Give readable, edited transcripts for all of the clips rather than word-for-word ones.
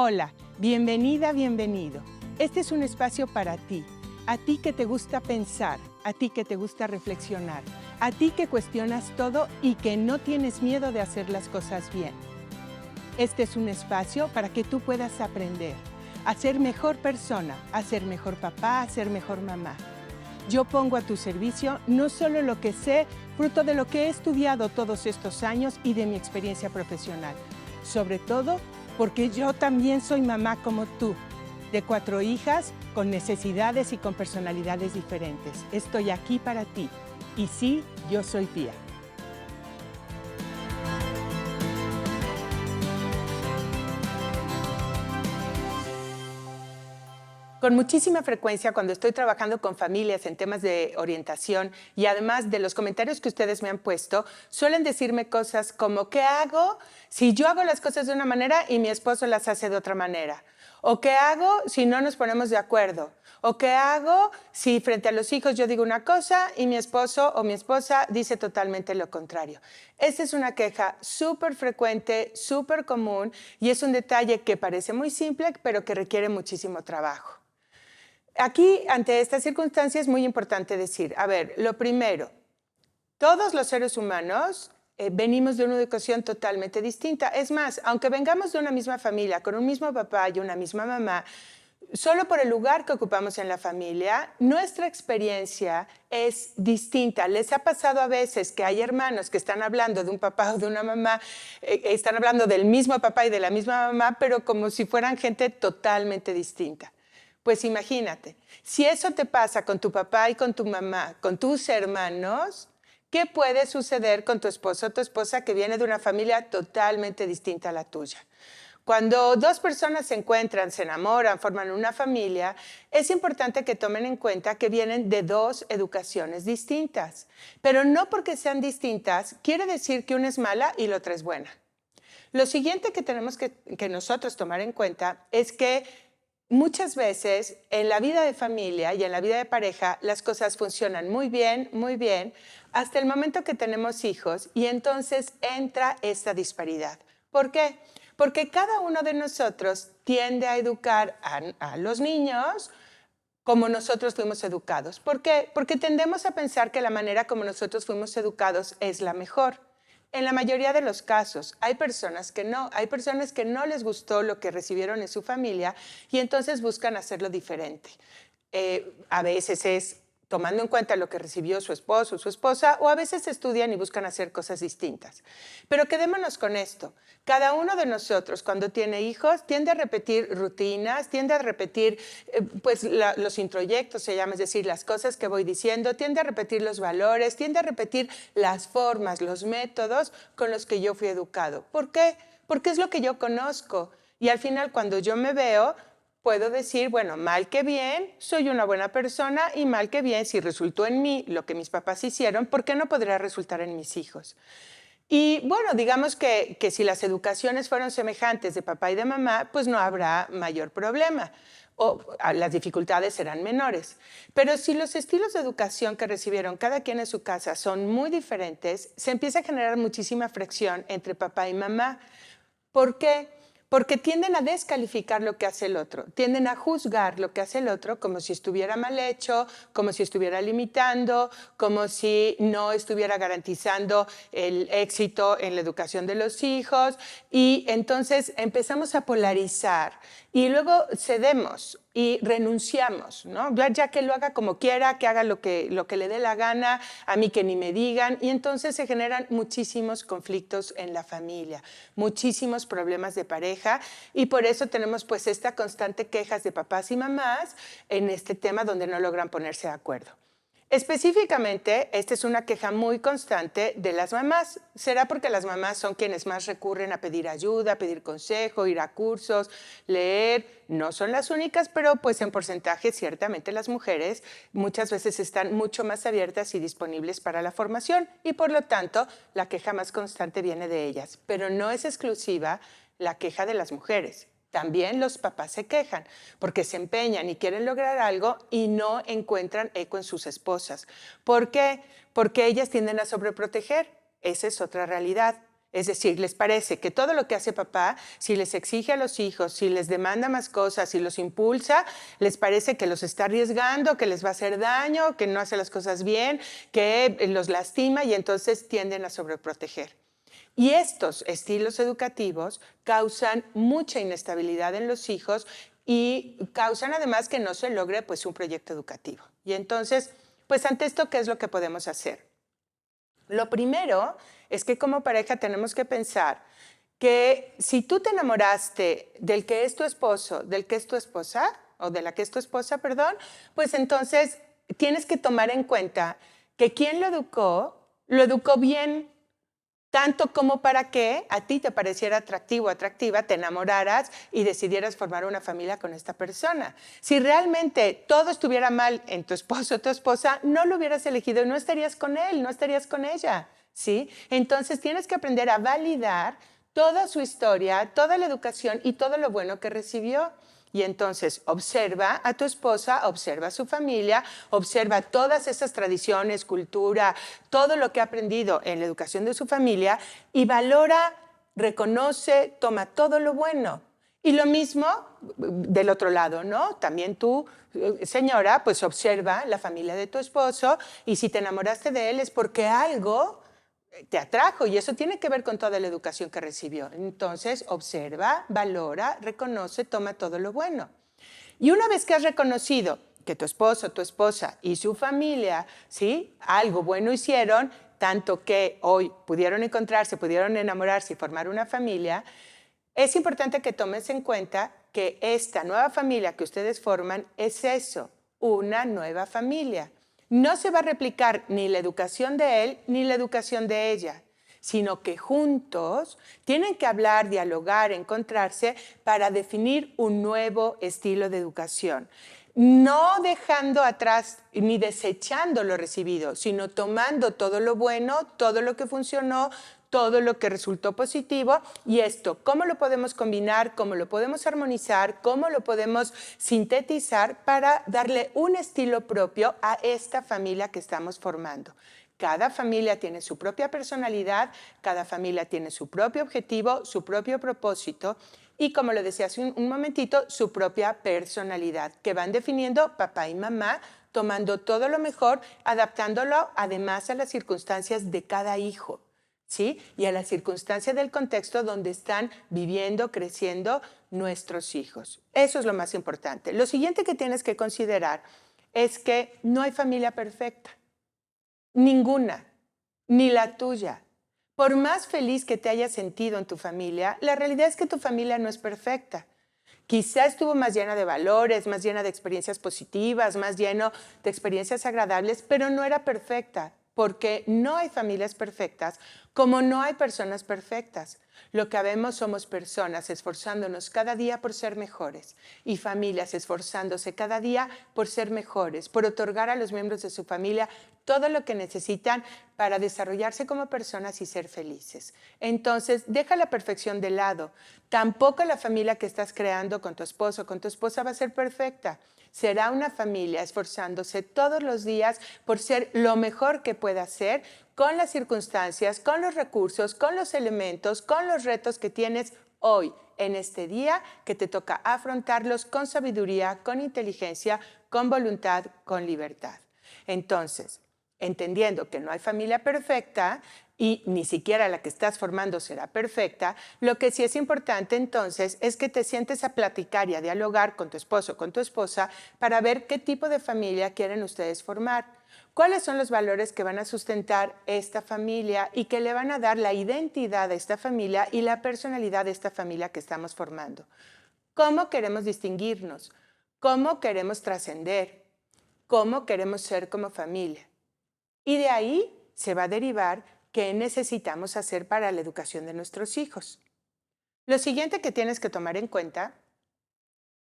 Hola, bienvenida, bienvenido. Este es un espacio para ti, a ti que te gusta pensar, a ti que te gusta reflexionar, a ti que cuestionas todo y que no tienes miedo de hacer las cosas bien. Este es un espacio para que tú puedas aprender a ser mejor persona, a ser mejor papá, a ser mejor mamá. Yo pongo a tu servicio no solo lo que sé, fruto de lo que he estudiado todos estos años y de mi experiencia profesional, sobre todo porque yo también soy mamá como tú, de 4 hijas, con necesidades y con personalidades diferentes. Estoy aquí para ti. Y sí, yo soy Pía. Con muchísima frecuencia, cuando estoy trabajando con familias en temas de orientación y además de los comentarios que ustedes me han puesto, suelen decirme cosas como, ¿qué hago si yo hago las cosas de una manera y mi esposo las hace de otra manera? ¿O qué hago si no nos ponemos de acuerdo? ¿O qué hago si frente a los hijos yo digo una cosa y mi esposo o mi esposa dice totalmente lo contrario? Esta es una queja súper frecuente, súper común y es un detalle que parece muy simple, pero que requiere muchísimo trabajo. Aquí, ante esta circunstancia, es muy importante decir, a ver, lo primero, todos los seres humanos venimos de una educación totalmente distinta. Es más, aunque vengamos de una misma familia, con un mismo papá y una misma mamá, solo por el lugar que ocupamos en la familia, nuestra experiencia es distinta. ¿Les ha pasado a veces que hay hermanos que están hablando de un papá o de una mamá, están hablando del mismo papá y de la misma mamá, pero como si fueran gente totalmente distinta? Pues imagínate, si eso te pasa con tu papá y con tu mamá, con tus hermanos, ¿qué puede suceder con tu esposo o tu esposa que viene de una familia totalmente distinta a la tuya? Cuando dos personas se encuentran, se enamoran, forman una familia, es importante que tomen en cuenta que vienen de dos educaciones distintas. Pero no porque sean distintas quiere decir que una es mala y la otra es buena. Lo siguiente que tenemos que nosotros tomar en cuenta es que muchas veces en la vida de familia y en la vida de pareja las cosas funcionan muy bien, hasta el momento que tenemos hijos y entonces entra esta disparidad. ¿Por qué? Porque cada uno de nosotros tiende a educar a los niños como nosotros fuimos educados. ¿Por qué? Porque tendemos a pensar que la manera como nosotros fuimos educados es la mejor. En la mayoría de los casos, hay personas que no les gustó lo que recibieron en su familia y entonces buscan hacerlo diferente. A veces es tomando en cuenta lo que recibió su esposo o su esposa, o a veces estudian y buscan hacer cosas distintas. Pero quedémonos con esto. Cada uno de nosotros, cuando tiene hijos, tiende a repetir rutinas, tiende a repetir los introyectos, se llama, es decir, las cosas que voy diciendo, tiende a repetir los valores, tiende a repetir las formas, los métodos con los que yo fui educado. ¿Por qué? Porque es lo que yo conozco. Y al final, cuando yo me veo, puedo decir, bueno, mal que bien, soy una buena persona y mal que bien, si resultó en mí lo que mis papás hicieron, ¿por qué no podría resultar en mis hijos? Y bueno, digamos que si las educaciones fueron semejantes de papá y de mamá, pues no habrá mayor problema o las dificultades serán menores. Pero si los estilos de educación que recibieron cada quien en su casa son muy diferentes, se empieza a generar muchísima fricción entre papá y mamá. ¿Por qué? Porque tienden a descalificar lo que hace el otro, tienden a juzgar lo que hace el otro como si estuviera mal hecho, como si estuviera limitando, como si no estuviera garantizando el éxito en la educación de los hijos. Y entonces empezamos a polarizar y luego cedemos y renunciamos, ¿no? Ya que lo haga como quiera, que haga lo que le dé la gana, a mí que ni me digan. Y entonces se generan muchísimos conflictos en la familia, muchísimos problemas de pareja y por eso tenemos pues esta constante quejas de papás y mamás en este tema donde no logran ponerse de acuerdo. Específicamente, esta es una queja muy constante de las mamás. ¿Será porque las mamás son quienes más recurren a pedir ayuda, a pedir consejo, ir a cursos, leer? No son las únicas, pero pues en porcentaje ciertamente las mujeres muchas veces están mucho más abiertas y disponibles para la formación y por lo tanto la queja más constante viene de ellas. Pero no es exclusiva la queja de las mujeres. También los papás se quejan porque se empeñan y quieren lograr algo y no encuentran eco en sus esposas. ¿Por qué? Porque ellas tienden a sobreproteger. Esa es otra realidad. Es decir, les parece que todo lo que hace papá, si les exige a los hijos, si les demanda más cosas, si los impulsa, les parece que los está arriesgando, que les va a hacer daño, que no hace las cosas bien, que los lastima y entonces tienden a sobreproteger. Y estos estilos educativos causan mucha inestabilidad en los hijos y causan además que no se logre pues, un proyecto educativo. Y entonces, pues ante esto, ¿qué es lo que podemos hacer? Lo primero es que como pareja tenemos que pensar que si tú te enamoraste del que es tu esposo, del que es tu esposa, o de la que es tu esposa, perdón, pues entonces tienes que tomar en cuenta que quien lo educó bien, tanto como para que a ti te pareciera atractivo o atractiva, te enamoraras y decidieras formar una familia con esta persona. Si realmente todo estuviera mal en tu esposo o tu esposa, no lo hubieras elegido y no estarías con él, no estarías con ella, ¿sí? Entonces tienes que aprender a validar toda su historia, toda la educación y todo lo bueno que recibió. Y entonces observa a tu esposa, observa a su familia, observa todas esas tradiciones, cultura, todo lo que ha aprendido en la educación de su familia y valora, reconoce, toma todo lo bueno. Y lo mismo del otro lado, ¿no? También tú, señora, pues observa la familia de tu esposo y si te enamoraste de él es porque algo te atrajo y eso tiene que ver con toda la educación que recibió. Entonces, observa, valora, reconoce, toma todo lo bueno. Y una vez que has reconocido que tu esposo, tu esposa y su familia, ¿sí? Algo bueno hicieron, tanto que hoy pudieron encontrarse, pudieron enamorarse y formar una familia, es importante que tomes en cuenta que esta nueva familia que ustedes forman es eso, una nueva familia. No se va a replicar ni la educación de él ni la educación de ella, sino que juntos tienen que hablar, dialogar, encontrarse para definir un nuevo estilo de educación. No dejando atrás ni desechando lo recibido, sino tomando todo lo bueno, todo lo que funcionó, todo lo que resultó positivo y esto, ¿cómo lo podemos combinar? ¿Cómo lo podemos armonizar? ¿Cómo lo podemos sintetizar para darle un estilo propio a esta familia que estamos formando? Cada familia tiene su propia personalidad, cada familia tiene su propio objetivo, su propio propósito y, como lo decía hace un momentito, su propia personalidad, que van definiendo papá y mamá, tomando todo lo mejor, adaptándolo además a las circunstancias de cada hijo, ¿sí? Y a la circunstancia del contexto donde están viviendo, creciendo nuestros hijos. Eso es lo más importante. Lo siguiente que tienes que considerar es que no hay familia perfecta. Ninguna, ni la tuya. Por más feliz que te hayas sentido en tu familia, la realidad es que tu familia no es perfecta. Quizá estuvo más llena de valores, más llena de experiencias positivas, más lleno de experiencias agradables, pero no era perfecta, porque no hay familias perfectas, como no hay personas perfectas. Lo que habemos somos personas esforzándonos cada día por ser mejores y familias esforzándose cada día por ser mejores, por otorgar a los miembros de su familia todo lo que necesitan para desarrollarse como personas y ser felices. Entonces, deja la perfección de lado. Tampoco la familia que estás creando con tu esposo o con tu esposa va a ser perfecta. Será una familia esforzándose todos los días por ser lo mejor que pueda ser con las circunstancias, con los recursos, con los elementos, con los retos que tienes hoy, en este día, que te toca afrontarlos con sabiduría, con inteligencia, con voluntad, con libertad. Entonces, entendiendo que no hay familia perfecta y ni siquiera la que estás formando será perfecta, lo que sí es importante entonces es que te sientes a platicar y a dialogar con tu esposo o con tu esposa para ver qué tipo de familia quieren ustedes formar. ¿Cuáles son los valores que van a sustentar esta familia y que le van a dar la identidad a esta familia y la personalidad de esta familia que estamos formando? ¿Cómo queremos distinguirnos? ¿Cómo queremos trascender? ¿Cómo queremos ser como familia? Y de ahí se va a derivar qué necesitamos hacer para la educación de nuestros hijos. Lo siguiente que tienes que tomar en cuenta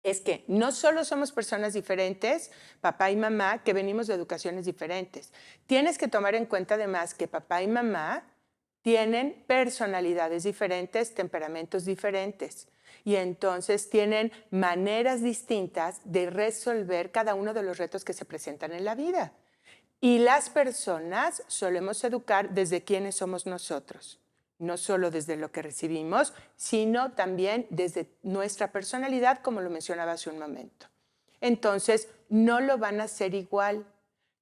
es que no solo somos personas diferentes, papá y mamá, que venimos de educaciones diferentes. Tienes que tomar en cuenta además que papá y mamá tienen personalidades diferentes, temperamentos diferentes. Y entonces tienen maneras distintas de resolver cada uno de los retos que se presentan en la vida. Y las personas solemos educar desde quiénes somos nosotros. no solo desde lo que recibimos, sino también desde nuestra personalidad, como lo mencionaba hace un momento. Entonces, no lo van a hacer igual.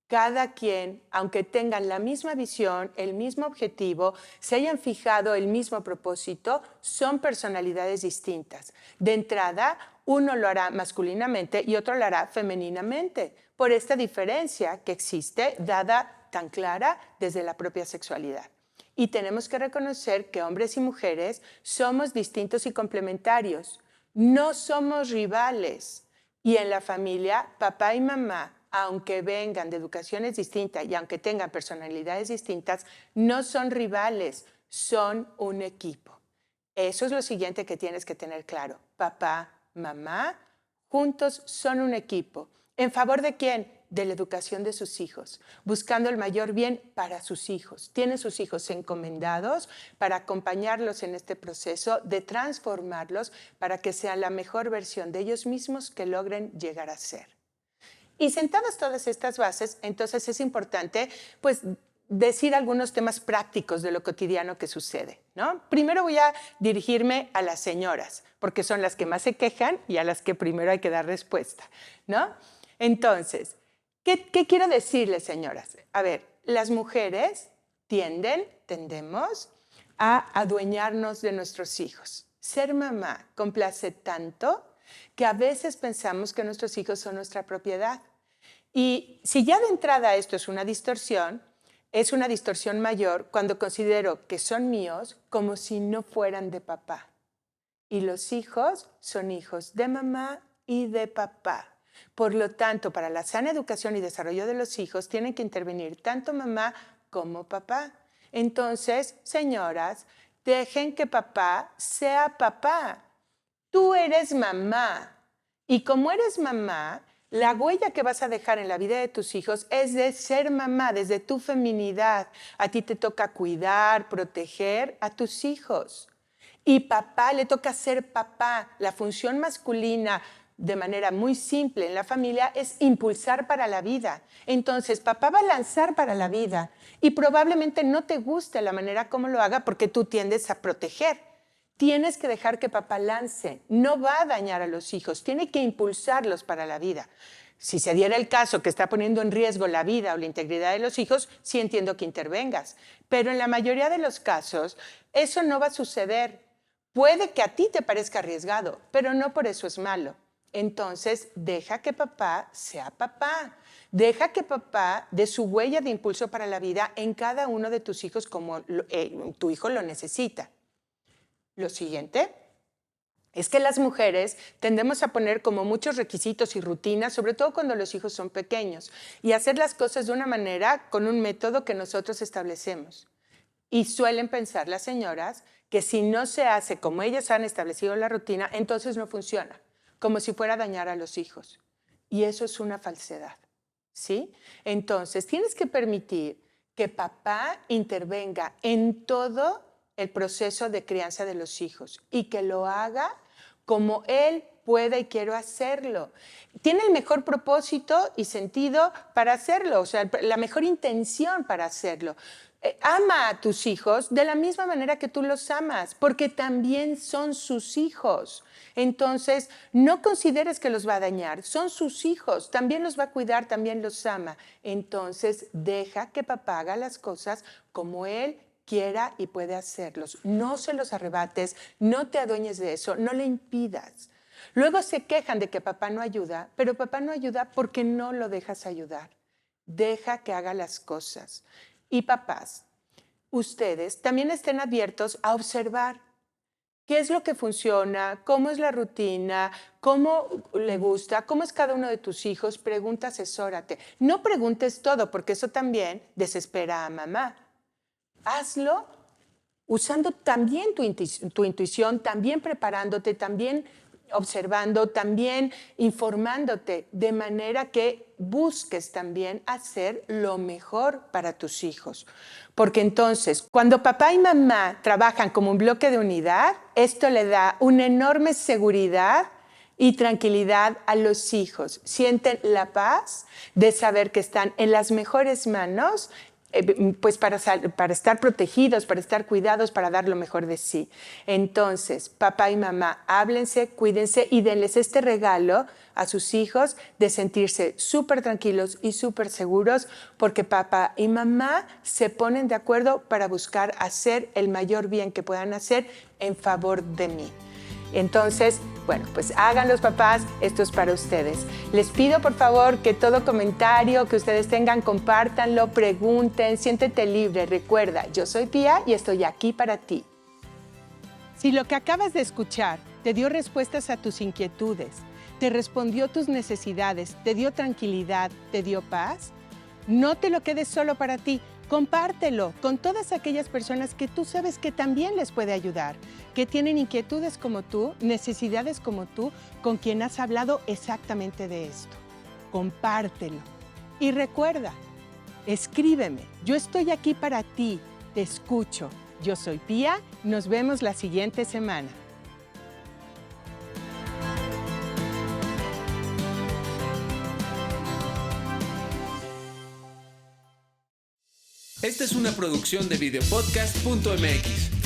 Cada quien, aunque tengan la misma visión, el mismo objetivo, se hayan fijado el mismo propósito, son personalidades distintas. De entrada, uno lo hará masculinamente y otro lo hará femeninamente, por esta diferencia que existe, dada tan clara desde la propia sexualidad. Y tenemos que reconocer que hombres y mujeres somos distintos y complementarios. No somos rivales. Y en la familia, papá y mamá, aunque vengan de educaciones distintas y aunque tengan personalidades distintas, no son rivales, son un equipo. Eso es lo siguiente que tienes que tener claro. Papá, mamá, juntos son un equipo. ¿En favor de quién? De la educación de sus hijos, buscando el mayor bien para sus hijos. Tienen sus hijos encomendados para acompañarlos en este proceso de transformarlos para que sean la mejor versión de ellos mismos que logren llegar a ser. Y sentadas todas estas bases, entonces es importante pues, decir algunos temas prácticos de lo cotidiano que sucede, ¿no? Primero voy a dirigirme a las señoras, porque son las que más se quejan y a las que primero hay que dar respuesta, ¿no? Entonces, ¿qué quiero decirles, señoras? A ver, las mujeres tendemos a adueñarnos de nuestros hijos. Ser mamá complace tanto que a veces pensamos que nuestros hijos son nuestra propiedad. Y si ya de entrada esto es una distorsión mayor cuando considero que son míos como si no fueran de papá. Y los hijos son hijos de mamá y de papá. Por lo tanto, para la sana educación y desarrollo de los hijos tienen que intervenir tanto mamá como papá. Entonces, señoras, dejen que papá sea papá. Tú eres mamá y como eres mamá, la huella que vas a dejar en la vida de tus hijos es de ser mamá, desde tu feminidad. A ti te toca cuidar, proteger a tus hijos. Y papá le toca ser papá. La función masculina, de manera muy simple en la familia, es impulsar para la vida. Entonces, papá va a lanzar para la vida y probablemente no te guste la manera como lo haga porque tú tiendes a proteger. Tienes que dejar que papá lance, no va a dañar a los hijos, tiene que impulsarlos para la vida. Si se diera el caso que está poniendo en riesgo la vida o la integridad de los hijos, sí entiendo que intervengas. Pero en la mayoría de los casos, eso no va a suceder. Puede que a ti te parezca arriesgado, pero no por eso es malo. Entonces, deja que papá sea papá. Deja que papá dé su huella de impulso para la vida en cada uno de tus hijos como tu hijo lo necesita. Lo siguiente es que las mujeres tendemos a poner como muchos requisitos y rutinas, sobre todo cuando los hijos son pequeños, y hacer las cosas de una manera con un método que nosotros establecemos. Y suelen pensar las señoras que si no se hace como ellas han establecido la rutina, entonces no funciona, como si fuera a dañar a los hijos. Y eso es una falsedad, ¿sí? Entonces, tienes que permitir que papá intervenga en todo el proceso de crianza de los hijos y que lo haga como él pueda y quiero hacerlo. Tiene el mejor propósito y sentido para hacerlo, o sea, la mejor intención para hacerlo. Ama a tus hijos de la misma manera que tú los amas, porque también son sus hijos. Entonces, no consideres que los va a dañar, son sus hijos, también los va a cuidar, también los ama. Entonces, deja que papá haga las cosas como él quiera y puede hacerlos. No se los arrebates, no te adueñes de eso, no le impidas. Luego se quejan de que papá no ayuda, pero papá no ayuda porque no lo dejas ayudar. Deja que haga las cosas. Y papás, ustedes también estén abiertos a observar qué es lo que funciona, cómo es la rutina, cómo le gusta, cómo es cada uno de tus hijos. Pregunta, asesórate. No preguntes todo porque eso también desespera a mamá. Hazlo usando también tu intuición, también preparándote, también observando, también informándote, de manera que busques también hacer lo mejor para tus hijos. Porque entonces, cuando papá y mamá trabajan como un bloque de unidad, esto le da una enorme seguridad y tranquilidad a los hijos. Sienten la paz de saber que están en las mejores manos pues para estar protegidos, para estar cuidados, para dar lo mejor de sí. Entonces, papá y mamá, háblense, cuídense y denles este regalo a sus hijos de sentirse súper tranquilos y súper seguros, porque papá y mamá se ponen de acuerdo para buscar hacer el mayor bien que puedan hacer en favor de mí. Entonces, bueno, pues hagan los papás, esto es para ustedes. Les pido por favor que todo comentario que ustedes tengan, compártanlo, pregunten, siéntete libre. Recuerda, yo soy Pía y estoy aquí para ti. Si lo que acabas de escuchar te dio respuestas a tus inquietudes, te respondió tus necesidades, te dio tranquilidad, te dio paz, no te lo quedes solo para ti. Compártelo con todas aquellas personas que tú sabes que también les puede ayudar, que tienen inquietudes como tú, necesidades como tú, con quien has hablado exactamente de esto. Compártelo. Y recuerda, escríbeme. Yo estoy aquí para ti. Te escucho. Yo soy Pía. Nos vemos la siguiente semana. Esta es una producción de videopodcast.mx.